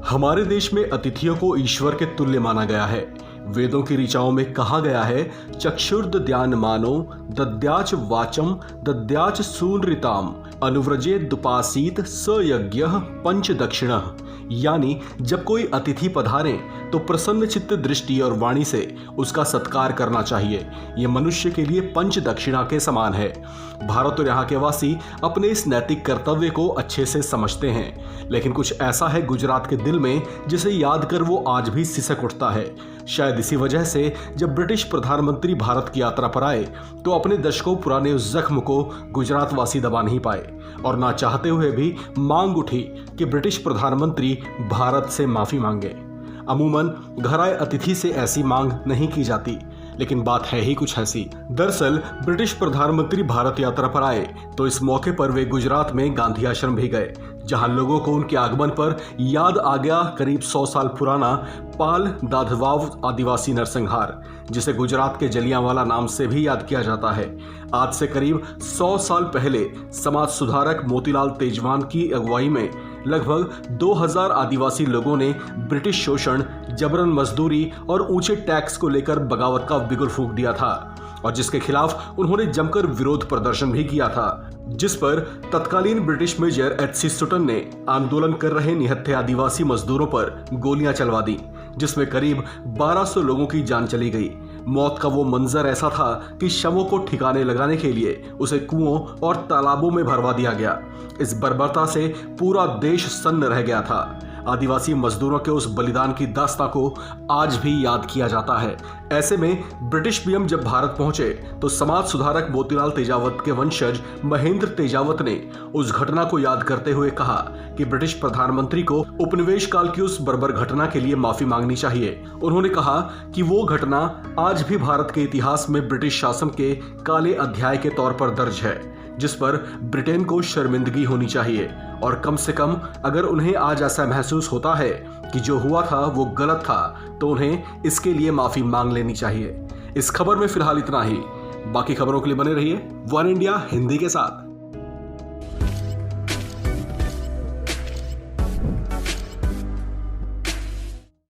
हमारे देश में अतिथियों को ईश्वर के तुल्य माना गया है। वेदों की ऋचाओं में कहा गया है, चक्षुर्दद्यान मानो दद्याच वाचम दद्याच सूनृताम अनुव्रजेत दुपासीत स यज्ञः पंच दक्षिणः। यानी जब कोई अतिथि पधारे तो प्रसन्न चित्त दृष्टि और वाणी से उसका सत्कार करना चाहिए। ये मनुष्य के लिए पंच दक्षिणा के समान है। भारत और यहाँ के वासी अपने इस नैतिक कर्तव्य को अच्छे से समझते हैं, लेकिन कुछ ऐसा है गुजरात के दिल में जिसे याद कर वो आज भी सिसक उठता है। शायद इसी वजह से जब ब्रिटिश प्रधानमंत्री भारत की यात्रा पर आए तो अपने दशकों पुराने उस जख्म को गुजरात वासी दबा नहीं पाए और ना चाहते हुए भी मांग उठी कि ब्रिटिश प्रधानमंत्री भारत से माफी मांगे। अमूमन घर आए अतिथि से ऐसी मांग नहीं की जाती, लेकिन बात है ही कुछ ऐसी। दरअसल ब्रिटिश प्रधानमंत्री भारत यात्रा पर आए तो इस मौके पर वे गुजरात में गांधी आश्रम भी गए, जहां लोगों को उनके आगमन पर याद आ गया करीब 100 साल पुराना पाल दाधवाव आदिवासी नरसंहार, जिसे गुजरात के जलियांवाला नाम से भी याद किया जाता है। आज से करीब 100 साल पहले समाज सुधारक मोतीलाल तेजवान की अगुवाई में लगभग 2000 आदिवासी लोगों ने ब्रिटिश शोषण, जबरन मजदूरी और ऊंचे टैक्स को लेकर बगावत का बिगुल फूंक दिया था और जिसके खिलाफ उन्होंने जमकर विरोध प्रदर्शन भी किया था, जिस पर तत्कालीन ब्रिटिश मेजर एच.सी. सुटन ने आंदोलन कर रहे निहत्थे आदिवासी मजदूरों पर गोलियां चलवा दी, जिसमें करीब 1200 लोगों की जान चली गई। मौत का वो मंजर ऐसा था कि शवों को ठिकाने लगाने के लिए उसे कुओं और तालाबों में भरवा दिया गया। इस बर्बरता से पूरा देश सन्न रह गया था। आदिवासी मजदूरों के उस बलिदान की दास्तां को आज भी याद किया जाता है। ऐसे में ब्रिटिश पीएम जब भारत पहुंचे तो समाज सुधारक मोतीलाल तेजावत के वंशज महेंद्र तेजावत ने उस घटना को याद करते हुए कहा कि ब्रिटिश प्रधानमंत्री को उपनिवेश काल की उस बर्बर घटना के लिए माफी मांगनी चाहिए। उन्होंने कहा कि वो घटना आज भी भारत के इतिहास में ब्रिटिश शासन के काले अध्याय के तौर पर दर्ज है, जिस पर ब्रिटेन को शर्मिंदगी होनी चाहिए और कम से कम अगर उन्हें आज ऐसा महसूस होता है कि जो हुआ था वो गलत था तो उन्हें इसके लिए माफी मांग लेनी चाहिए। इस खबर में फिलहाल इतना ही। बाकी खबरों के लिए बने रहिए वन इंडिया हिंदी के साथ।